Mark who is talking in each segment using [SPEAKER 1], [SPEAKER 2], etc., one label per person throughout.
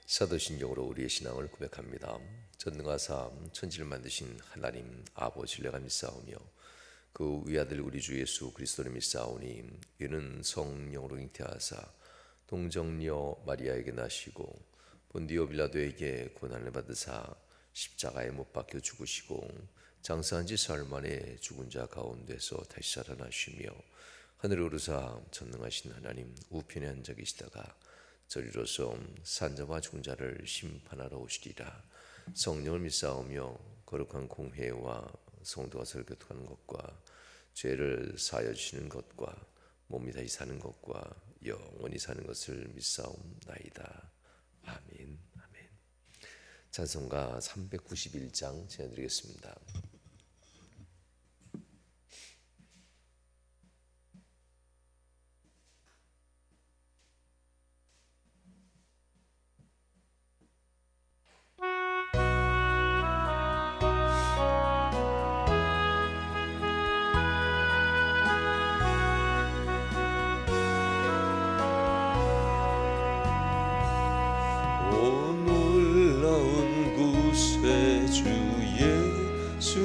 [SPEAKER 1] 사도신경으로 우리의 신앙을 고백합니다. 전능하사 천지를 만드신 하나님 아버지를 내가 믿사오며 그 위아들 우리 주 예수 그리스도를 믿사오니 이는 성령으로 잉태하사 동정녀 마리아에게 나시고 본디오 빌라도에게 고난을 받으사 십자가에 못 박혀 죽으시고 장사한 지 사흘 만에 죽은 자 가운데서 다시 살아나시며 하늘에 오르사 전능하신 하나님 우편에 앉아 계시다가 저리로서 산자와 죽은 자를 심판하러 오시리라. 성령을 믿사오며 거룩한 공회와 성도가 서로 교통하는 것과 죄를 사하여 주시는 것과 몸이 다시 사는 것과 영원히 사는 것을 믿사옵나이다. 아멘. 아멘. 찬송가 391장 전해드리겠습니다.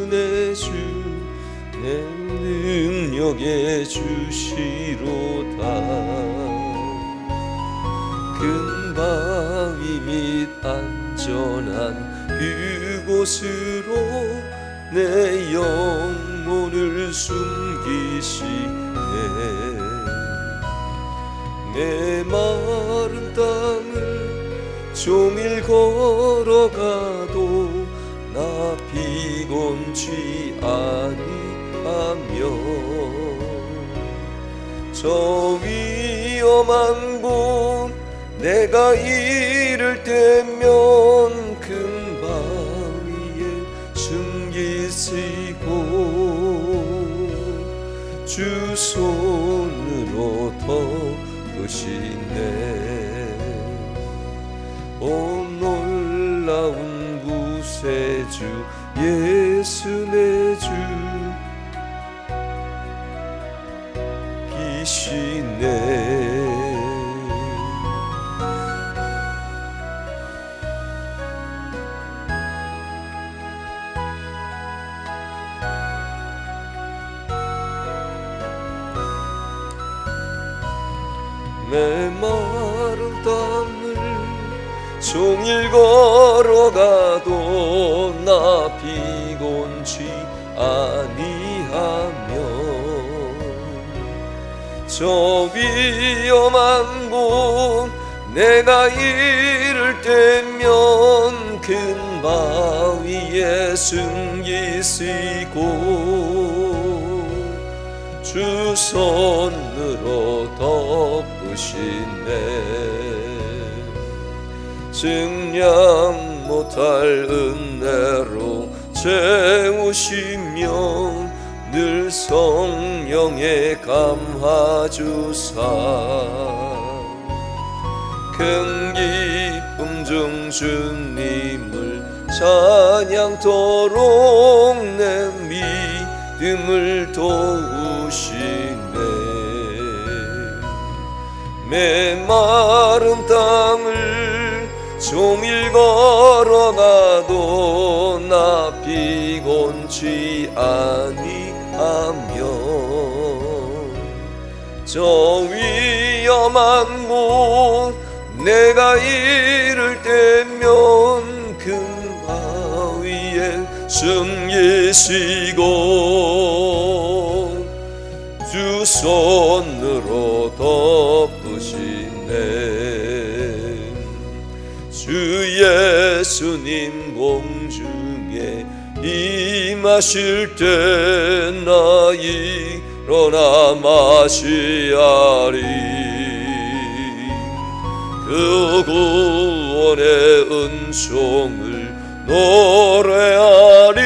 [SPEAKER 2] 내 주 내 능력에 주시로다. 큰 바위 밑 안전한 그곳으로 내 영혼을 숨기시네. 내 마른 땅을 종일 걸어가도 나 피곤치 아니하며 저 위험한 곳 내가 이를 때면 큰 바위에 숨기시고 주 손으로 덮으시네. 오 놀라운 새 주 예수 내 주 계시네. 내 마른 땅을 종일 걸어가도 나 피곤치 아니하며 저 위험한 곳 내가 이를 때면 큰 바위에 숨기시고 주 손으로 덮으시네. 증량 못할 은혜로 채우시며 늘 성령에 감화주사 큰 기쁨 중 주님을 찬양토록 내 믿음을 도우시네. 메마른 땅을 종일 걸어가도 나 피곤치 아니하며 저 위험한 곳 내가 이를 때면 큰 바위에 숨기시고 주 손으로 덮으시네. 주 예수님 공중에 임하실 때 나 일어나 맞이하리. 그 구원의 은총을 노래하리.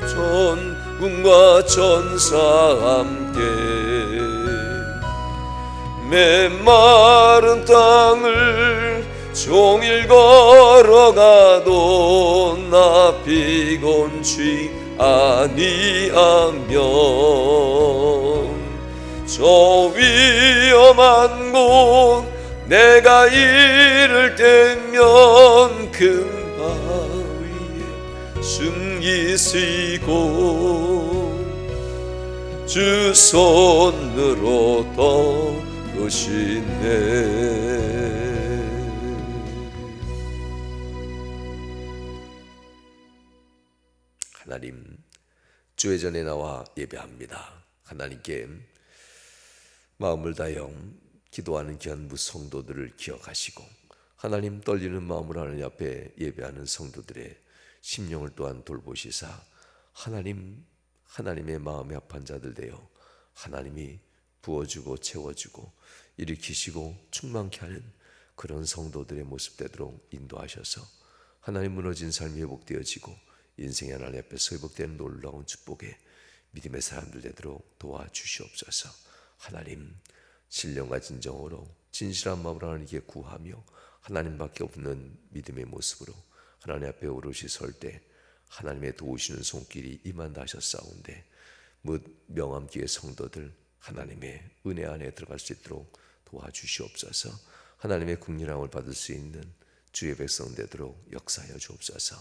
[SPEAKER 2] 천군과 천사 함께 메마른 땅을 종일 걸어가도 나 피곤치 아니하며 저 위험한 곳 내가 이를 때면 큰 바위에 숨기 쓰이고 주 손으로 덮으시네.
[SPEAKER 1] 하나님, 주의 전에 나와 예배합니다. 하나님께 마음을 다하여 기도하는 귀한 성도들을 기억하시고 하나님 떨리는 마음으로 하나님 앞에 예배하는 성도들의 심령을 또한 돌보시사 하나님의 마음에 합한 자들 되어 하나님이 부어주고 채워주고 일으키시고 충만케 하는 그런 성도들의 모습 되도록 인도하셔서 하나님 무너진 삶이 회복되어지고 인생의 하나님 앞에서 회복되는 놀라운 축복에 믿음의 사람들 되도록 도와주시옵소서. 하나님, 신령과 진정으로 진실한 마음으로 하나님께 구하며 하나님밖에 없는 믿음의 모습으로 하나님 앞에 오롯이 설 때 하나님의 도우시는 손길이 임한다 하셨사온데 뭇 명함기의 성도들 하나님의 은혜 안에 들어갈 수 있도록 도와주시옵소서. 하나님의 긍휼함을 받을 수 있는 주의 백성 되도록 역사하여 주옵소서.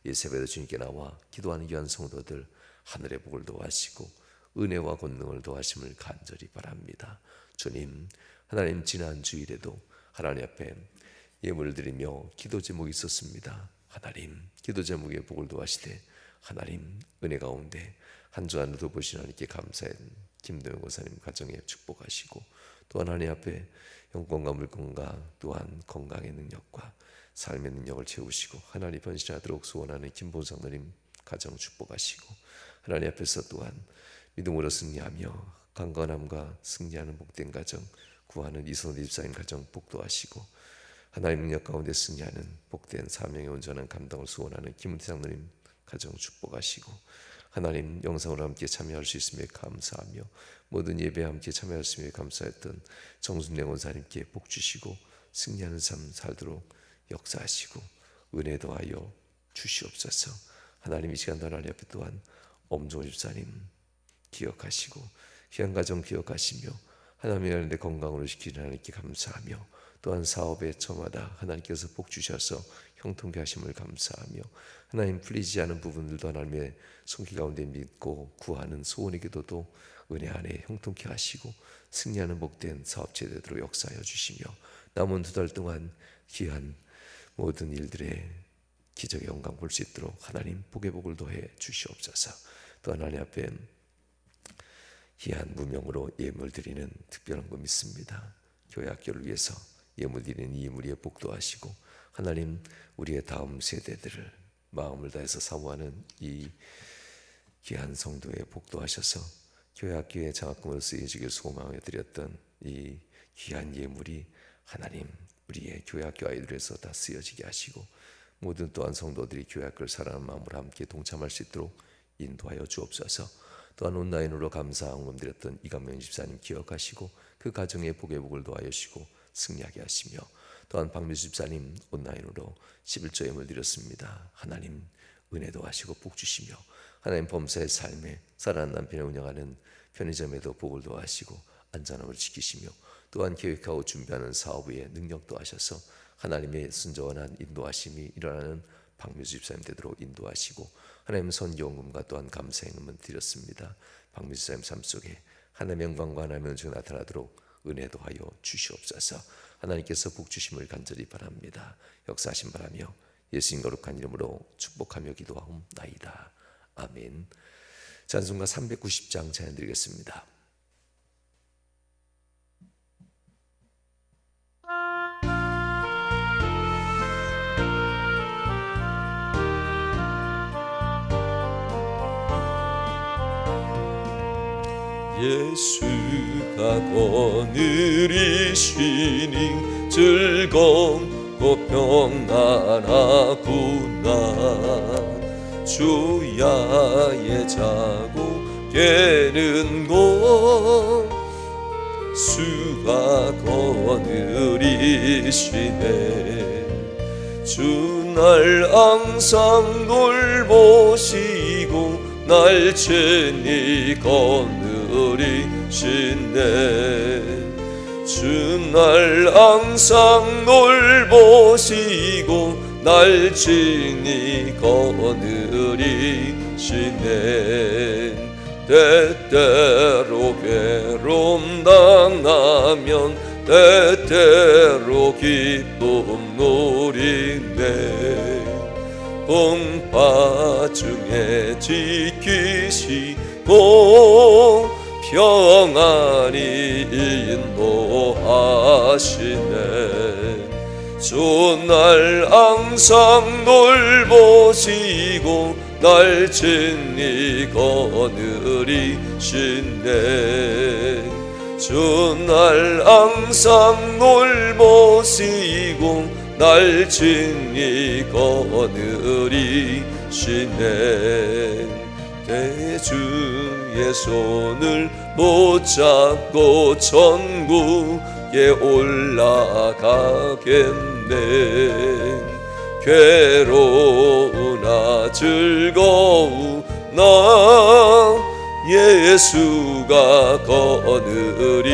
[SPEAKER 1] 이 새벽에 주님께 나와 기도하는 귀한 성도들 하늘의 복을 도하시고 은혜와 권능을 도하심을 간절히 바랍니다. 주님, 하나님 지난 주일에도 하나님 앞에 예물을 드리며 기도 제목이 있었습니다. 하나님, 기도 제목에 복을 도하시되 하나님 은혜 가운데 한 주 안을 돌보신 하나님께 감사한 김도영 고사님 가정에 축복하시고 또한 하나님 앞에 영권과 물권과 또한 건강의 능력과 삶의 능력을 채우시고 하나님 번신하도록 소원하는 김본상 누님 가정 축복하시고 하나님 앞에서 또한 믿음으로 승리하며 강건함과 승리하는 복된 가정 구하는 이선호 집사님 가정 복도하시고 하나님 능력 가운데 승리하는 복된 사명의 온전한 감당을 소원하는 김은태 장로님 가정 축복하시고 하나님 영상으로 함께 참여할 수 있음에 감사하며 모든 예배에 함께 참여할 수 있음에 감사했던 정순래 원사님께 복 주시고 승리하는 삶 살도록 역사하시고 은혜 더하여 주시옵소서. 하나님 이 시간도 하나님 앞에 또한 엄종호 집사님 기억하시고 귀한 가정 기억하시며 하나님의 하나님의 건강으로 지키는 하나님께 감사하며 또한 사업의 처마다 하나님께서 복 주셔서 형통케 하심을 감사하며 하나님 풀리지 않은 부분들도 하나님의 손길 가운데 믿고 구하는 소원의 기도도 은혜 안에 형통케 하시고 승리하는 복된 사업체 되도록 역사하여 주시며 남은 2달 동안 귀한 모든 일들의 기적의 영광 볼 수 있도록 하나님 복의 복을 더해 주시옵소서. 또 하나님 앞에 귀한 무명으로 예물 드리는 특별한 거 믿습니다. 교회 학교를 위해서 예물 드리는 이 예물에 복도 하시고 하나님 우리의 다음 세대들을 마음을 다해서 사모하는 이 귀한 성도의 복도 하셔서 교회 학교의 장학금으로 쓰여지길 소망하여 드렸던 이 귀한 예물이 하나님 우리의 교회 학교 아이들에서 다 쓰여지게 하시고 모든 또한 성도들이 교회 학교를 사랑하는 마음으로 함께 동참할 수 있도록 인도하여 주옵소서. 또한 온라인으로 감사 헌금 드렸던 이강명 집사님 기억하시고 그 가정의 복의 복을 도와여 주시고 승리하게 하시며 또한 박미수 집사님 온라인으로 11조 예물 드렸습니다. 하나님 은혜도 하시고 복 주시며 하나님 범사의 삶에 살아난 남편을 운영하는 편의점에도 복을 도하시고 안전함을 지키시며 또한 계획하고 준비하는 사업의 능력도 하셔서 하나님의 순전한 인도하심이 일어나는 박미수 집사님 되도록 인도하시고 하나님 선교헌금과 또한 감사행금을 드렸습니다. 박미수 집사님 삶 속에 하나님의 영광과 하나님의 은혜가 나타나도록 은혜도 하여 주시옵소서. 하나님께서 복 주심을 간절히 바랍니다. 역사하심 바라며 예수님 거룩한 이름으로 축복하며 기도하옵나이다. 아멘. 찬송가 390장 찬양 드리겠습니다.
[SPEAKER 2] 예수가 거느리시니 즐겁고 평안하구나. 주야의 자고 깨는 곳 수가 거느리시네. 주 날 항상 돌보시고 날 친히 거느리시네. 주 날 항상 돌보시고 날 친히 거느리시네. 때때로 괴로움 당하면 때때로 기쁨 누리네. 풍파 중에 지키시고 평안히 인도하시네. 주 날 항상 돌보시고 날 친히 거느리시네. 주 날 항상 돌보시고 날 친히 거느리시네. 대주의 손을 붙잡고 천국에 올라가겠네. 괴로우나 즐거우나 예수가 거느리시네.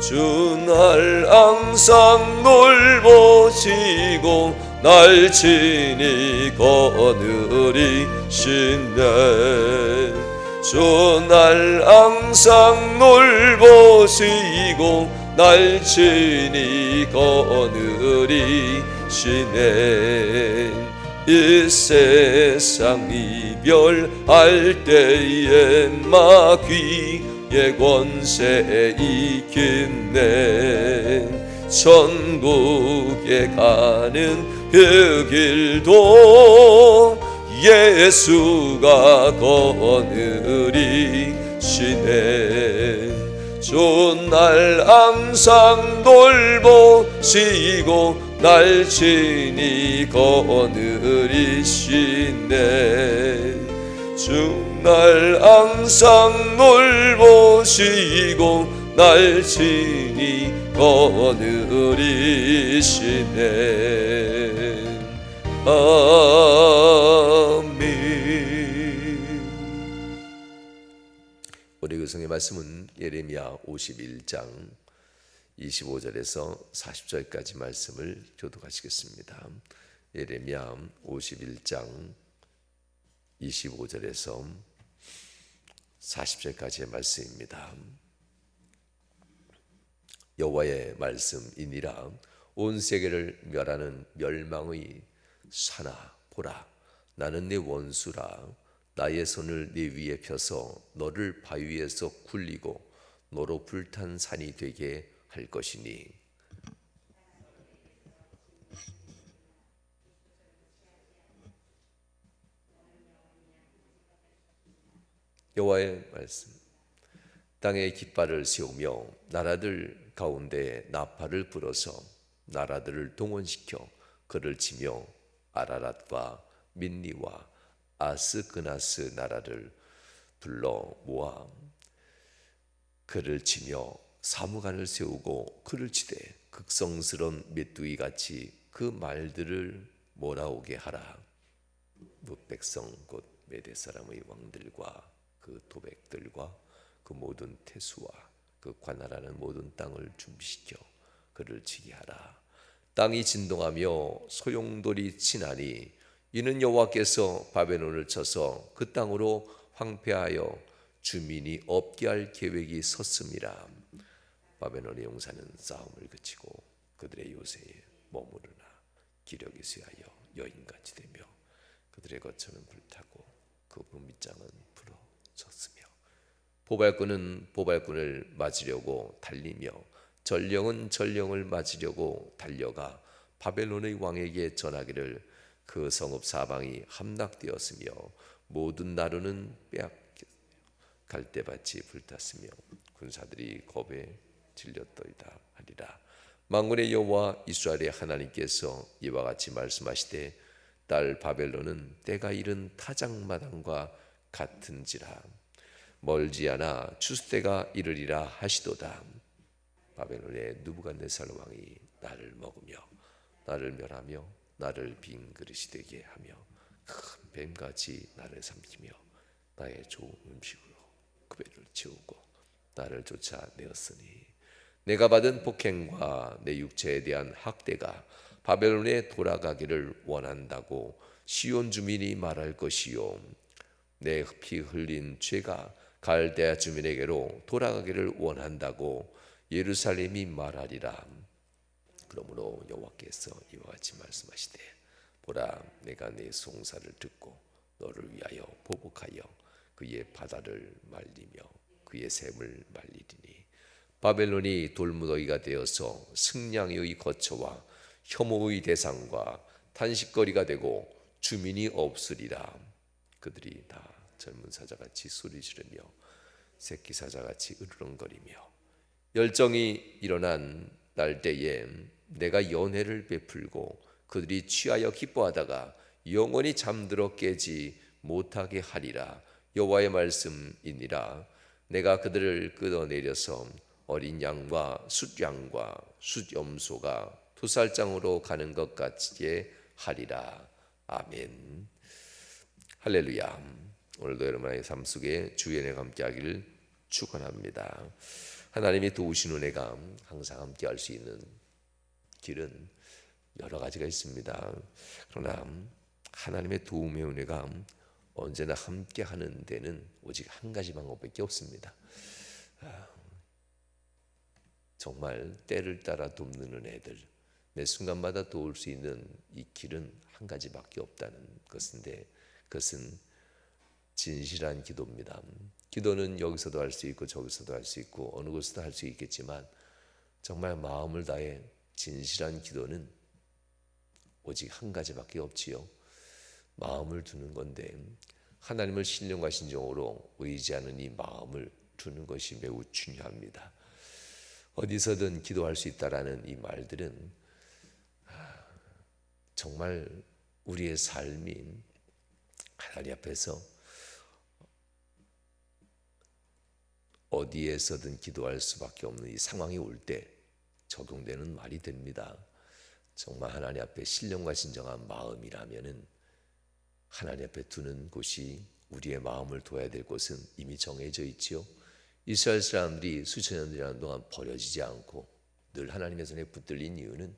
[SPEAKER 2] 주 날 항상 돌보시고 날 친히 거느리시네. 주 날 항상 돌보시고 날 친히 거느리시네. 이 세상 이별할 때에 마귀의 권세 이기네. 천국에 가는 그 길도 예수가 거느리시네. 주 날 항상 돌보시고 날 친히 거느리시네. 주 날 항상 돌보시고 날 친히 거느리시네. 아멘.
[SPEAKER 1] 오늘 교성의 말씀은 예레미야 51장 25절에서 40절까지 말씀을 교독하시겠습니다. 예레미야 51장 25절에서 40절까지의 말씀입니다. 여호와의 말씀이니라. 온 세계를 멸하는 멸망의 산아 보라, 나는 네 원수라. 나의 손을 네 위에 펴서 너를 바위에서 굴리고 너로 불탄 산이 되게 할 것이니. 여호와의 말씀. 땅에 깃발을 세우며 나라들 가운데 나팔을 불어서 나라들을 동원시켜 그를 치며 아라랏과 민니와 아스그나스 나라를 불러 모아 그를 치며 사무관을 세우고 그를 치되 극성스러운 메뚜기 같이 그 말들을 몰아오게 하라. 백성 곧 메대 사람의 왕들과 그 도백들과 그 모든 태수와 그 관할하는 모든 땅을 준비시켜 그를 치게 하라. 땅이 진동하며 소용돌이 치나니 이는 여호와께서 바벨론을 쳐서 그 땅으로 황폐하여 주민이 없게 할 계획이 섰음이라. 바벨론의 용사는 싸움을 그치고 그들의 요새에 머무르나 기력이 쇠하여 여인같이 되며 그들의 거처는 불타고 그 밑장은 부러졌으며 보발꾼은 보발꾼을 맞으려고 달리며 전령은 전령을 맞으려고 달려가 바벨론의 왕에게 전하기를 그 성읍 사방이 함락되었으며 모든 나루는 빼앗겼으며 갈대밭이 불탔으며 군사들이 겁에 질렸더이다 하리라. 만군의 여호와 이스라엘의 하나님께서 이와 같이 말씀하시되 딸 바벨론은 때가 이른 타작마당과 같은지라. 멀지 않아 추수 때가 이르리라 하시도다. 바벨론의 느부갓네살 왕이 나를 먹으며 나를 멸하며 나를 빈 그릇이 되게 하며 큰 뱀같이 나를 삼키며 나의 좋은 음식으로 그 배를 채우고 나를 쫓아내었으니 내가 받은 폭행과 내 육체에 대한 학대가 바벨론에 돌아가기를 원한다고 시온 주민이 말할 것이요 내 피 흘린 죄가 갈대아 주민에게로 돌아가기를 원한다고 예루살렘이 말하리라. 그러므로 여호와께서 이와 같이 말씀하시되 보라 내가 내 송사를 듣고 너를 위하여 보복하여 그의 바다를 말리며 그의 샘을 말리리니 바벨론이 돌무더기가 되어서 승냥이의 거처와 혐오의 대상과 탄식거리가 되고 주민이 없으리라. 그들이 다 젊은 사자같이 소리 지르며 새끼 사자같이 으르렁거리며 열정이 일어난 날 때에 내가 연회를 베풀고 그들이 취하여 기뻐하다가 영원히 잠들어 깨지 못하게 하리라. 여호와의 말씀이니라. 내가 그들을 끌어내려서 어린 양과 숫양과 숫염소가 도살장으로 가는 것 같게 하리라. 아멘. 할렐루야. 오늘도 여러분의 삶 속에 주의 은혜가 함께하기를 축원합니다. 하나님이 도우신 은혜가 항상 함께할 수 있는 길은 여러 가지가 있습니다. 그러나 하나님의 도움의 은혜가 언제나 함께하는 데는 오직 한 가지 방법밖에 없습니다. 정말 때를 따라 돕는 은혜들, 매 순간마다 도울 수 있는 이 길은 한 가지밖에 없다는 것인데 그것은 진실한 기도입니다. 기도는 여기서도 할 수 있고 저기서도 할 수 있고 어느 곳에서도 할 수 있겠지만 정말 마음을 다해 진실한 기도는 오직 한 가지밖에 없지요. 마음을 두는 건데 하나님을 신령과 신정으로 의지하는 이 마음을 두는 것이 매우 중요합니다. 어디서든 기도할 수 있다라는 이 말들은 정말 우리의 삶이 하나님 앞에서 어디에서든 기도할 수밖에 없는 이 상황이 올 때 적용되는 말이 됩니다. 정말 하나님 앞에 신령과 진정한 마음이라면은 하나님 앞에 두는 곳이 우리의 마음을 둬야 될 곳은 이미 정해져 있지요. 이스라엘 사람들이 수천 년이라는 동안 버려지지 않고 늘 하나님의 손에 붙들린 이유는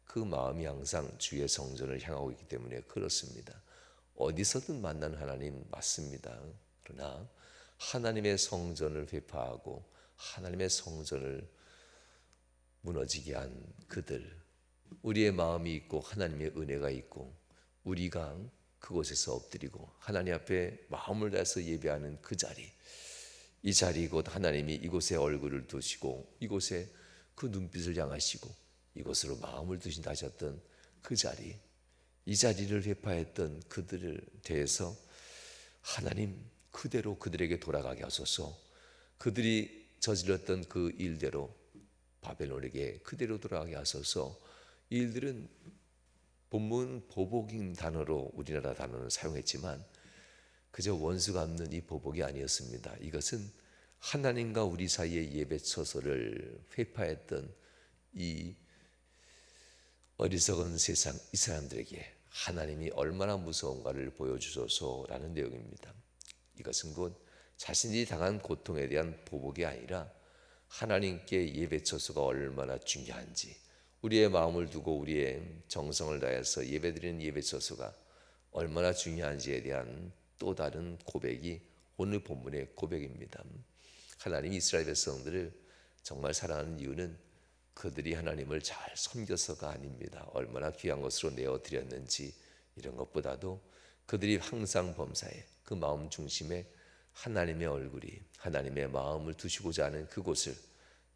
[SPEAKER 1] 그 마음이 항상 주의 성전을 향하고 있기 때문에 그렇습니다. 어디서든 만난 하나님 맞습니다. 그러나 하나님의 성전을 회파하고 하나님의 성전을 무너지게 한 그들, 우리의 마음이 있고 하나님의 은혜가 있고 우리가 그곳에서 엎드리고 하나님 앞에 마음을 다해서 예배하는 그 자리, 이 자리 곧 하나님이 이곳에 얼굴을 두시고 이곳에 그 눈빛을 향하시고 이곳으로 마음을 두신다 하셨던 그 자리, 이 자리를 회파했던 그들을 대해서 하나님 그대로 그들에게 돌아가게 하소서. 그들이 저질렀던 그 일대로 바벨론에게 그대로 돌아가게 하소서. 이 일들은 본문 보복인 단어로 우리나라 단어를 사용했지만 그저 원수 갚는 이 보복이 아니었습니다. 이것은 하나님과 우리 사이의 예배 처소를 회파했던 이 어리석은 세상 이 사람들에게 하나님이 얼마나 무서운가를 보여주소서라는 내용입니다. 이것은 곧 자신이 당한 고통에 대한 보복이 아니라 하나님께 예배 처소가 얼마나 중요한지, 우리의 마음을 두고 우리의 정성을 다해서 예배드리는 예배 처소가 얼마나 중요한지에 대한 또 다른 고백이 오늘 본문의 고백입니다. 하나님이 이스라엘 백성들을 정말 사랑하는 이유는 그들이 하나님을 잘 섬겨서가 아닙니다. 얼마나 귀한 것으로 내어드렸는지 이런 것보다도 그들이 항상 범사에 그 마음 중심에 하나님의 얼굴이, 하나님의 마음을 두시고자 하는 그곳을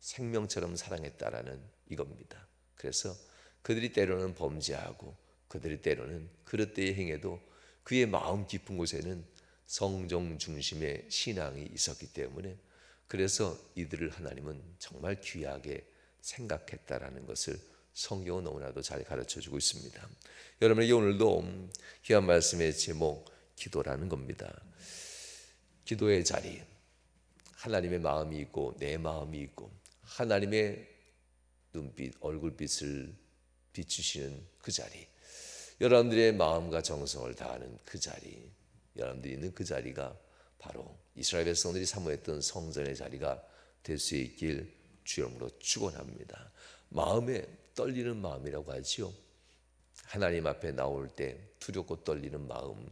[SPEAKER 1] 생명처럼 사랑했다라는 이겁니다. 그래서 그들이 때로는 범죄하고 그들이 때로는 그릇되이 행해도 그의 마음 깊은 곳에는 성정 중심의 신앙이 있었기 때문에 그래서 이들을 하나님은 정말 귀하게 생각했다라는 것을 성경은 너무나도 잘 가르쳐주고 있습니다. 여러분에게 오늘도 귀한 말씀의 제목 기도라는 겁니다. 기도의 자리, 하나님의 마음이 있고 내 마음이 있고 하나님의 눈빛, 얼굴빛을 비추시는 그 자리, 여러분들의 마음과 정성을 다하는 그 자리, 여러분들이 있는 그 자리가 바로 이스라엘 백성들이 사모했던 성전의 자리가 될 수 있길 주님으로 축원합니다. 마음에 떨리는 마음이라고 하지요. 하나님 앞에 나올 때 두렵고 떨리는 마음.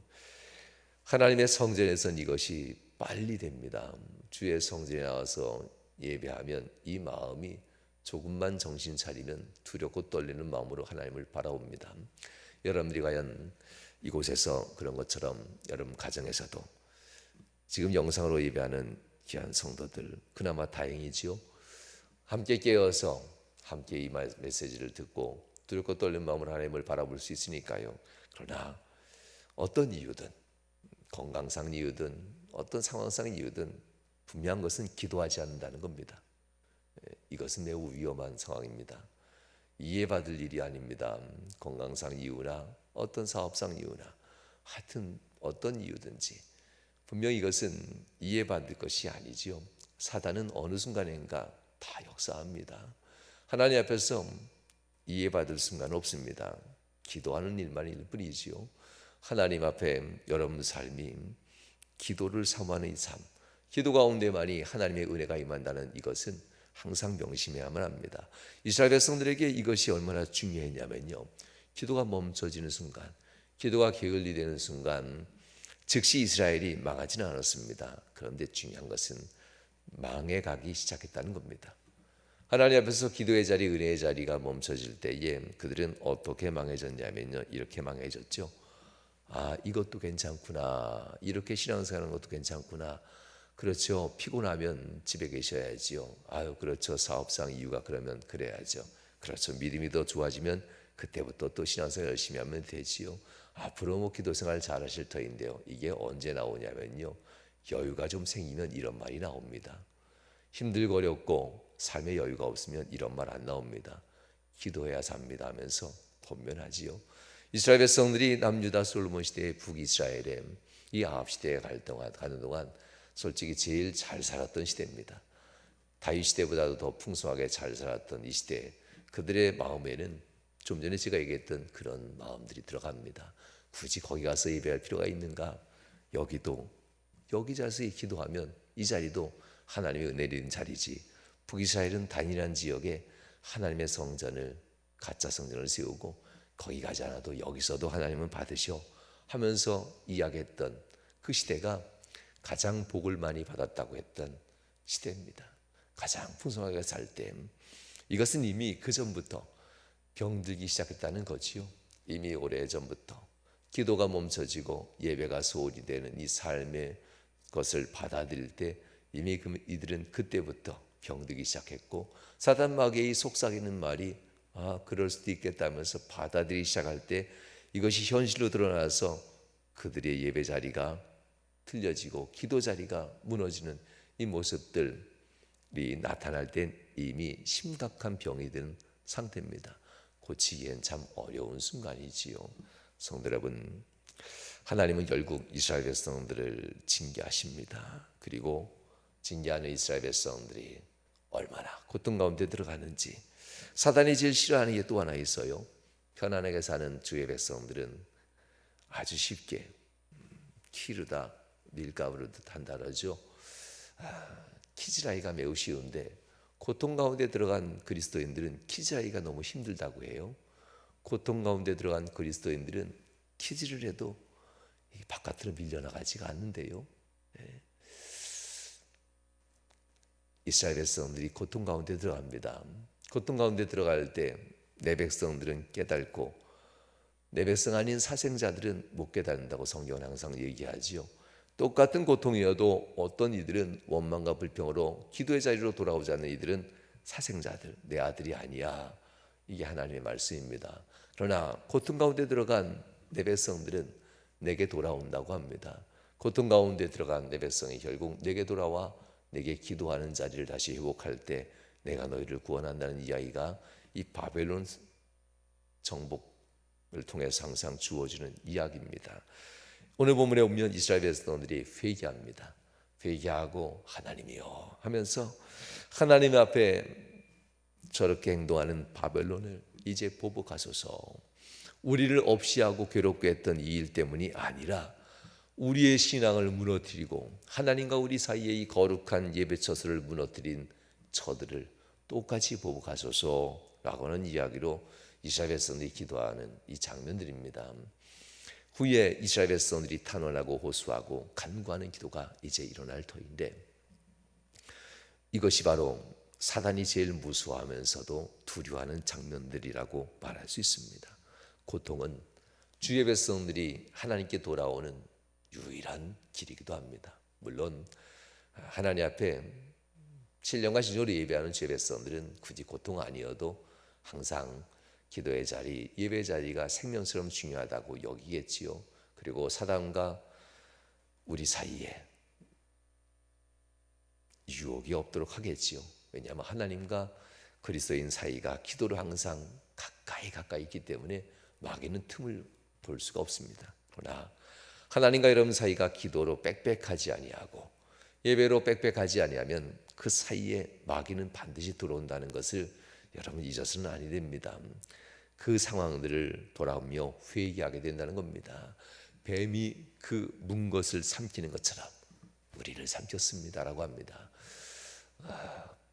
[SPEAKER 1] 하나님의 성전에선 이것이 빨리 됩니다. 주의 성전에 나와서 예배하면 이 마음이 조금만 정신 차리면 두렵고 떨리는 마음으로 하나님을 바라봅니다. 여러분들이 과연 이곳에서 그런 것처럼 여러분 가정에서도 지금 영상으로 예배하는 귀한 성도들 그나마 다행이지요. 함께 깨어서 함께 이 메시지를 듣고 두렵고 떨리는 마음으로 하나님을 바라볼 수 있으니까요. 그러나 어떤 이유든 건강상 이유든 어떤 상황상 이유든 분명한 것은 기도하지 않는다는 겁니다. 이것은 매우 위험한 상황입니다. 이해받을 일이 아닙니다. 건강상 이유나 어떤 사업상 이유나 하여튼 어떤 이유든지 분명히 이것은 이해받을 것이 아니지요. 사단은 어느 순간인가 다 역사합니다. 하나님 앞에서 이해받을 순간은 없습니다. 기도하는 일만일 뿐이지요. 하나님 앞에 여러분 삶이 기도를 사모하는 이 삶, 기도 가운데만이 하나님의 은혜가 임한다는 이것은 항상 명심해야만 합니다. 이스라엘 백성들에게 이것이 얼마나 중요했냐면요, 기도가 멈춰지는 순간, 기도가 게을리 되는 순간 즉시 이스라엘이 망하지는 않았습니다. 그런데 중요한 것은 망해가기 시작했다는 겁니다. 하나님 앞에서 기도의 자리, 은혜의 자리가 멈춰질 때에 그들은 어떻게 망해졌냐면요, 이렇게 망해졌죠. 이것도 괜찮구나, 이렇게 신앙생활하는 것도 괜찮구나. 그렇죠. 피곤하면 집에 계셔야지요. 그렇죠. 사업상 이유가 그러면 그래야죠. 그렇죠. 믿음이 더 좋아지면 그때부터 또 신앙생활 열심히 하면 되지요. 앞으로 기도생활 잘하실 터인데요. 이게 언제 나오냐면요, 여유가 좀 생기면 이런 말이 나옵니다. 힘들고 어렵고 삶에 여유가 없으면 이런 말 안 나옵니다. 기도해야 삽니다 하면서 권면하지요. 이스라엘 백성들이 남유다 솔로몬 시대의 북이스라엘에 이 아합 시대에 가는 동안 솔직히 제일 잘 살았던 시대입니다. 다윗 시대보다도 더 풍성하게 잘 살았던 이 시대, 그들의 마음에는 좀 전에 제가 얘기했던 그런 마음들이 들어갑니다. 굳이 거기 가서 예배할 필요가 있는가? 여기 자세히 기도하면 이 자리도 하나님의 은혜 내리는 자리지. 북이스라엘은 단일한 지역에 하나님의 성전을, 가짜 성전을 세우고 거기 가지 않아도 여기서도 하나님은 받으셔 하면서 이야기했던 그 시대가 가장 복을 많이 받았다고 했던 시대입니다. 가장 풍성하게 살 때. 이것은 이미 그 전부터 병들기 시작했다는 거지요. 이미 오래전부터 기도가 멈춰지고 예배가 소홀히 되는 이 삶의 것을 받아들일 때 이미 이들은 그때부터 병들기 시작했고, 사단 마귀의 속삭이는 말이 그럴 수도 있겠다면서 받아들이기 시작할 때 이것이 현실로 드러나서 그들의 예배 자리가 틀려지고 기도 자리가 무너지는 이 모습들이 나타날 땐 이미 심각한 병이 든 상태입니다. 고치기엔 참 어려운 순간이지요. 성도 여러분, 하나님은 결국 이스라엘 백성들을 징계하십니다. 그리고 징계하는 이스라엘 백성들이 얼마나 고통 가운데 들어가는지. 사단이 제일 싫어하는 게 또 하나 있어요. 편안하게 사는 주의 백성들은 아주 쉽게 키르다 밀가루듯 한다 그러죠. 키즈라이가 매우 쉬운데 고통 가운데 들어간 그리스도인들은 키즈라이가 너무 힘들다고 해요. 고통 가운데 들어간 그리스도인들은 키즈를 해도 바깥으로 밀려나가지가 않는데요. 이스라엘 백성들이 고통 가운데 들어갑니다. 고통 가운데 들어갈 때 내 백성들은 깨닫고 내 백성 아닌 사생자들은 못 깨닫는다고 성경은 항상 얘기하지요. 똑같은 고통이어도 어떤 이들은 원망과 불평으로 기도의 자리로 돌아오지 않는 이들은 사생자들, 내 아들이 아니야. 이게 하나님의 말씀입니다. 그러나 고통 가운데 들어간 내 백성들은 내게 돌아온다고 합니다. 고통 가운데 들어간 내 백성이 결국 내게 돌아와 내게 기도하는 자리를 다시 회복할 때 내가 너희를 구원한다는 이야기가 이 바벨론 정복을 통해서 항상 주어지는 이야기입니다. 오늘 본문에 보면 이스라엘 백성들이 회개합니다. 회개하고 하나님이여 하면서 하나님 앞에 저렇게 행동하는 바벨론을 이제 보복하소서. 우리를 없이하고 괴롭게 했던 이 일 때문이 아니라 우리의 신앙을 무너뜨리고 하나님과 우리 사이에 이 거룩한 예배 처소를 무너뜨린 저들을 똑같이 보복하소서라고 하는 이야기로 이스라엘 백성들이 기도하는 이 장면들입니다. 후에 이스라엘 백성들이 탄원하고 호소하고 간구하는 기도가 이제 일어날 터인데, 이것이 바로 사단이 제일 무서워하면서도 두려워하는 장면들이라고 말할 수 있습니다. 고통은 주의 백성들이 하나님께 돌아오는 유일한 길이기도 합니다. 물론 하나님 앞에 신령과 진정으로 예배하는 주의 백성들은 굳이 고통 아니어도 항상 기도의 자리, 예배 자리가 생명처럼 중요하다고 여기겠지요. 그리고 사단과 우리 사이에 유혹이 없도록 하겠지요. 왜냐하면 하나님과 그리스도인 사이가 기도로 항상 가까이 있기 때문에 마귀는 틈을 볼 수가 없습니다. 그러나 하나님과 여러분 사이가 기도로 빽빽하지 아니하고 예배로 빽빽하지 아니하면 그 사이에 마귀는 반드시 들어온다는 것을 여러분 잊어서는 아니 됩니다. 그 상황들을 돌아오며 회개하게 된다는 겁니다. 뱀이 그 문 것을 삼키는 것처럼 우리를 삼켰습니다라고 합니다.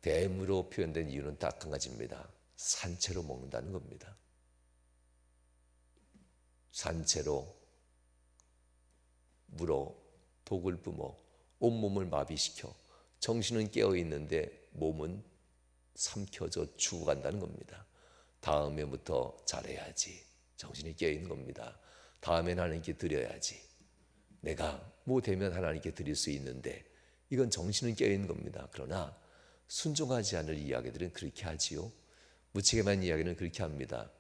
[SPEAKER 1] 뱀으로 표현된 이유는 딱 한 가지입니다. 산채로 먹는다는 겁니다. 산채로 물어 독을 뿜어 온몸을 마비시켜 정신은 깨어 있는데 몸은 삼켜져 죽어간다는 겁니다. 다음에부터 잘해야지. 정신이 깨어 있는 겁니다. 다음엔 하나님께 드려야지. 내가 뭐 되면 하나님께 드릴 수 있는데, 이건 정신은 깨어 있는 겁니다. 그러나 순종하지 않을 이야기들은 그렇게 하지요. 무책임한 이야기는 그렇게 합니다.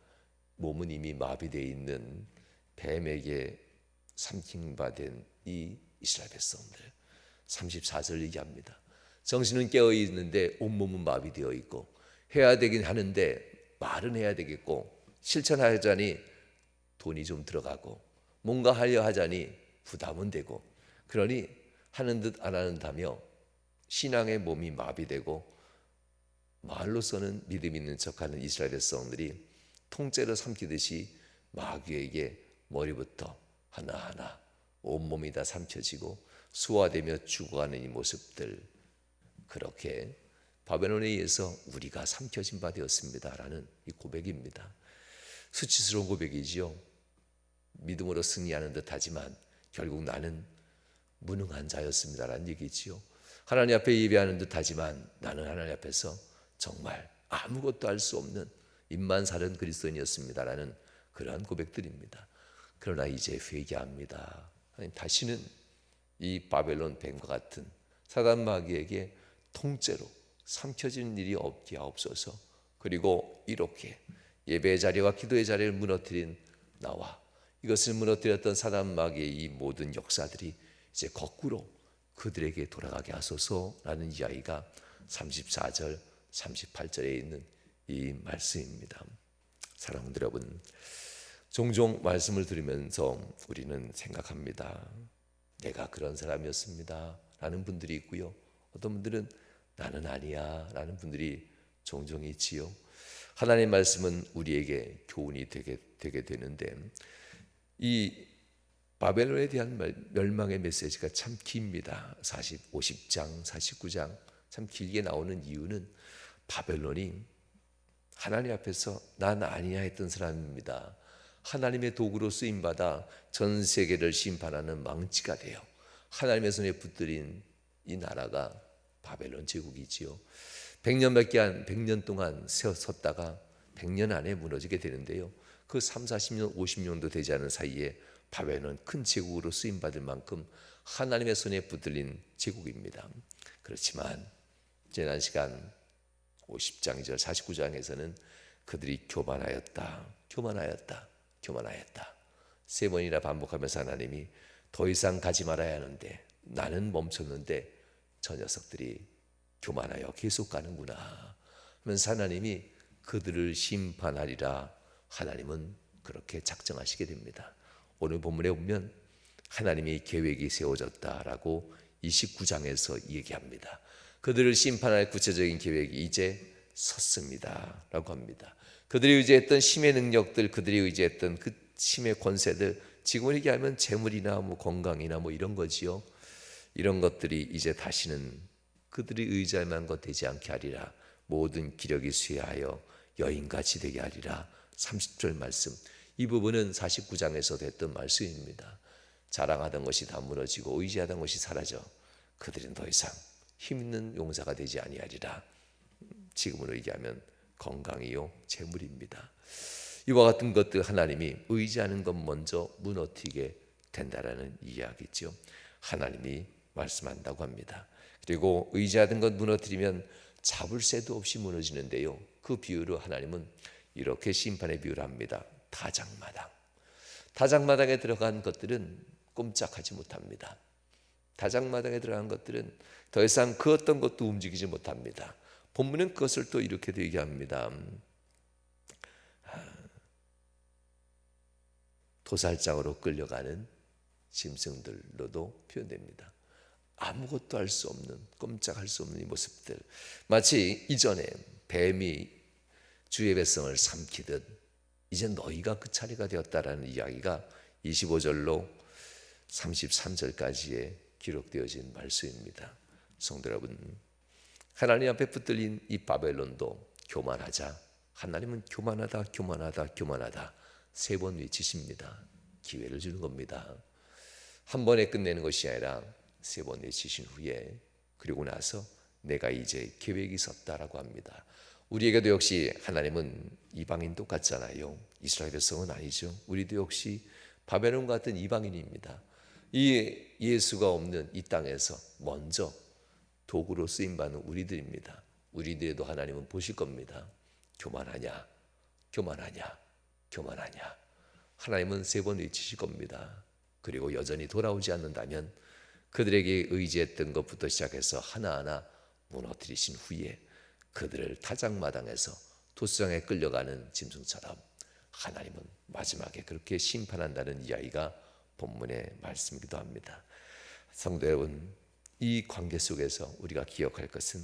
[SPEAKER 1] 몸은 이미 마비되어 있는 뱀에게 삼킨받은 이 이스라엘 백성들, 34절 얘기합니다. 정신은 깨어 있는데 온몸은 마비되어 있고 해야 되긴 하는데 말은 해야 되겠고 실천하자니 돈이 좀 들어가고 뭔가 하려 하자니 부담은 되고, 그러니 하는 듯 안 하는 듯하며 신앙의 몸이 마비되고 말로서는 믿음 있는 척하는 이스라엘 백성들이 통째로 삼키듯이 마귀에게 머리부터 하나하나 온몸이 다 삼켜지고 수화되며 죽어가는 이 모습들, 그렇게 바벨론에 의해서 우리가 삼켜진 바 되었습니다라는 이 고백입니다. 수치스러운 고백이지요. 믿음으로 승리하는 듯하지만 결국 나는 무능한 자였습니다라는 얘기지요. 하나님 앞에 예배하는 듯하지만 나는 하나님 앞에서 정말 아무것도 할 수 없는 입만 사른 그리스도인이었습니다라는 그러한 고백들입니다. 그러나 이제 회개합니다. 다시는 이 바벨론 뱀과 같은 사단 마귀에게 통째로 삼켜지는 일이 없게 하옵소서. 그리고 이렇게 예배의 자리와 기도의 자리를 무너뜨린 나와 이것을 무너뜨렸던 사단 마귀의 이 모든 역사들이 이제 거꾸로 그들에게 돌아가게 하소서라는 이야기가 34절, 38절에 있는 이 말씀입니다. 사랑하는 여러분, 종종 말씀을 들으면서 우리는 생각합니다. 내가 그런 사람이었습니다 라는 분들이 있고요, 어떤 분들은 나는 아니야 라는 분들이 종종 있지요. 하나님의 말씀은 우리에게 교훈이 되게 되는데, 이 바벨론에 대한 멸망의 메시지가 참 깁니다. 50장, 49장 참 길게 나오는 이유는 바벨론이 하나님 앞에서 난 아니야 했던 사람입니다. 하나님의 도구로 쓰임받아 전 세계를 심판하는 망치가 되어 하나님의 손에 붙들린 이 나라가 바벨론 제국이지요. 100년 동안 섰다가 100년 안에 무너지게 되는데요. 그 30, 40년, 50년도 되지 않은 사이에 바벨론은 큰 제국으로 쓰임받을 만큼 하나님의 손에 붙들린 제국입니다. 그렇지만 지난 시간 50장 2절 49장에서는 그들이 교만하였다 세 번이나 반복하면서 하나님이 더 이상 가지 말아야 하는데 나는 멈췄는데 저 녀석들이 교만하여 계속 가는구나 하면서 하나님이 그들을 심판하리라 하나님은 그렇게 작정하시게 됩니다. 오늘 본문에 보면 하나님의 계획이 세워졌다라고 29장에서 얘기합니다. 그들을 심판할 구체적인 계획이 이제 섰습니다 라고 합니다. 그들이 의지했던 힘의 능력들, 그들이 의지했던 그 힘의 권세들 지금은 얘기하면 재물이나 뭐 건강이나 뭐 이런 거지요. 이런 것들이 이제 다시는 그들이 의지할 만한 것 되지 않게 하리라. 모든 기력이 쇠하여 여인같이 되게 하리라. 30절 말씀. 이 부분은 49장에서 됐던 말씀입니다. 자랑하던 것이 다 무너지고 의지하던 것이 사라져 그들은 더 이상 힘있는 용사가 되지 아니하리라. 지금으로 얘기하면 건강이요 재물입니다. 이와 같은 것들 하나님이 의지하는 것 먼저 무너뜨리게 된다라는 이야기죠. 하나님이 말씀한다고 합니다. 그리고 의지하던 것 무너뜨리면 잡을 새도 없이 무너지는데요. 그 비유로 하나님은 이렇게 심판의 비유를 합니다. 다장마당에 들어간 것들은 꼼짝하지 못합니다. 다장마당에 들어간 것들은 더 이상 그 어떤 것도 움직이지 못합니다. 본문은 그것을 또 이렇게도 얘기합니다. 도살장으로 끌려가는 짐승들로도 표현됩니다. 아무것도 할 수 없는, 꼼짝할 수 없는 이 모습들, 마치 이전에 뱀이 주의 백성을 삼키듯 이제 너희가 그 차례가 되었다라는 이야기가 25절로 33절까지에 기록되어진 말씀입니다. 성도 여러분, 하나님 앞에 붙들린 이 바벨론도 교만하자 하나님은 교만하다 교만하다 교만하다 3번 외치십니다. 기회를 주는 겁니다. 한 번에 끝내는 것이 아니라 3번 외치신 후에 그리고 나서 내가 이제 계획이 섰다라고 합니다. 우리에게도 역시 하나님은 이방인 똑같잖아요. 이스라엘 백성은 아니죠. 우리도 역시 바벨론 같은 이방인입니다. 이 예수가 없는 이 땅에서 먼저 도구로 쓰임받는 우리들입니다. 우리들에도 하나님은 보실 겁니다. 교만하냐 교만하냐 교만하냐. 하나님은 3번 외치실 겁니다. 그리고 여전히 돌아오지 않는다면 그들에게 의지했던 것부터 시작해서 하나하나 무너뜨리신 후에 그들을 타작마당에서 도수장에 끌려가는 짐승처럼 하나님은 마지막에 그렇게 심판한다는 이야기가 본문의 말씀이기도 합니다. 성도 여러분, 이 관계 속에서 우리가 기억할 것은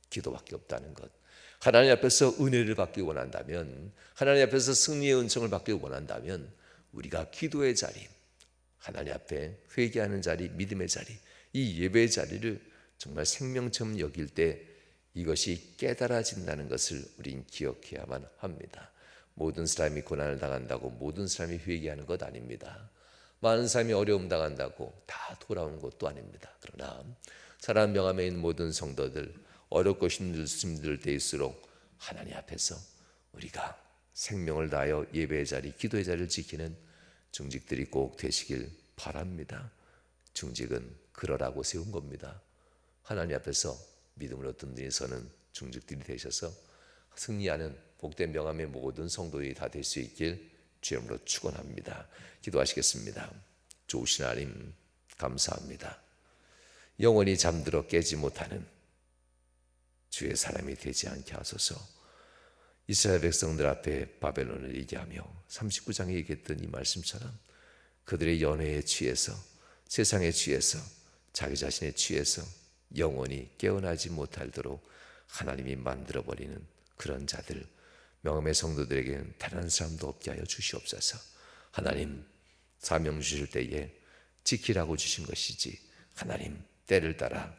[SPEAKER 1] 기도밖에 없다는 것. 하나님 앞에서 은혜를 받기 원한다면, 하나님 앞에서 승리의 은총을 받기 원한다면 우리가 기도의 자리, 하나님 앞에 회개하는 자리, 믿음의 자리, 이 예배의 자리를 정말 생명처럼 여길 때 이것이 깨달아진다는 것을 우린 기억해야만 합니다. 모든 사람이 고난을 당한다고 모든 사람이 회개하는 것 아닙니다. 많은 사람이 어려움 당한다고 다 돌아오는 것도 아닙니다. 그러나 사람 명함에 있는 모든 성도들 어렵고 힘들 때일수록 하나님 앞에서 우리가 생명을 다하여 예배의 자리, 기도의 자리를 지키는 중직들이 꼭 되시길 바랍니다. 중직은 그러라고 세운 겁니다. 하나님 앞에서 믿음으로 든든히 서는 중직들이 되셔서 승리하는 복된 명함의 모든 성도들이 다 될 수 있길 주님으로 축원합니다. 기도하시겠습니다. 좋으신 하나님 감사합니다. 영원히 잠들어 깨지 못하는 주의 사람이 되지 않게 하소서. 이스라엘 백성들 앞에 바벨론을 얘기하며 39장에 얘기했던 이 말씀처럼 그들의 연회에 취해서 세상에 취해서 자기 자신에 취해서 영원히 깨어나지 못하도록 하나님이 만들어버리는 그런 자들, 명함의 성도들에게는 다른 한 사람도 없게 하여 주시옵소서. 하나님 사명 주실 때에 지키라고 주신 것이지 하나님 때를 따라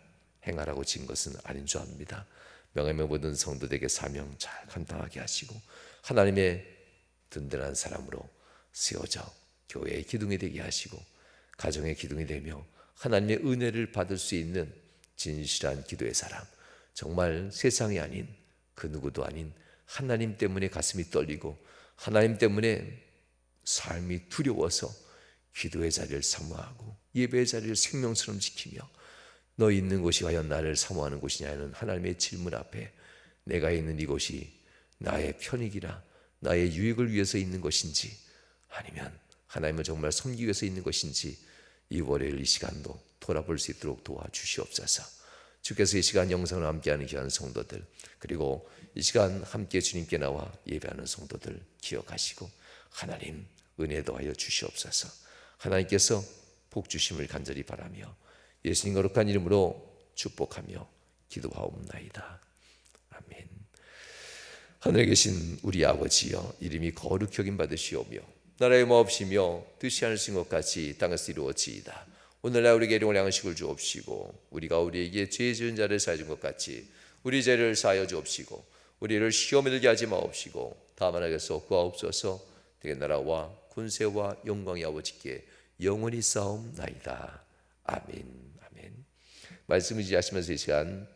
[SPEAKER 1] 행하라고 진 것은 아닌 줄 압니다. 명함의 모든 성도들에게 사명 잘 감당하게 하시고 하나님의 든든한 사람으로 세워져 교회의 기둥이 되게 하시고 가정의 기둥이 되며 하나님의 은혜를 받을 수 있는 진실한 기도의 사람, 정말 세상이 아닌 그 누구도 아닌 하나님 때문에 가슴이 떨리고 하나님 때문에 삶이 두려워서 기도의 자리를 사모하고 예배의 자리를 생명처럼 지키며 너 있는 곳이 과연 나를 사모하는 곳이냐는 하나님의 질문 앞에 내가 있는 이곳이 나의 편익이나 나의 유익을 위해서 있는 것인지 아니면 하나님을 정말 섬기기 위해서 있는 것인지 이 월요일 이 시간도 돌아볼 수 있도록 도와주시옵소서. 주께서 이 시간 영상을 함께하는 귀한 성도들 그리고 이 시간 함께 주님께 나와 예배하는 성도들 기억하시고 하나님 은혜 더하여 주시옵소서. 하나님께서 복 주심을 간절히 바라며 예수님 거룩한 이름으로 축복하며 기도하옵나이다. 아멘. 하늘에 계신 우리 아버지여 이름이 거룩히 여김 받으시오며 나라의 마옵시며 뜻이 하늘신 것 같이 땅에서 이루어지이다. 오늘날 우리에게 일용할 양식을 주옵시고 우리가 우리에게 죄 지은 자를 사하여 준 것 같이 우리 죄를 사하여 주옵시고 우리를 시험에 들게 하지 마옵시고 다만 하게서 구하옵소서. 되게 나라와 군세와 영광이 아버지께 영원히 싸움나이다. 아멘. 아멘. 말씀을 지하시면서 이 시간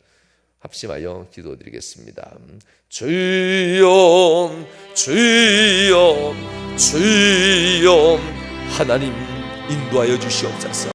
[SPEAKER 1] 합심하여 기도드리겠습니다. 주여 주여 주여 하나님 인도하여 주시옵소서.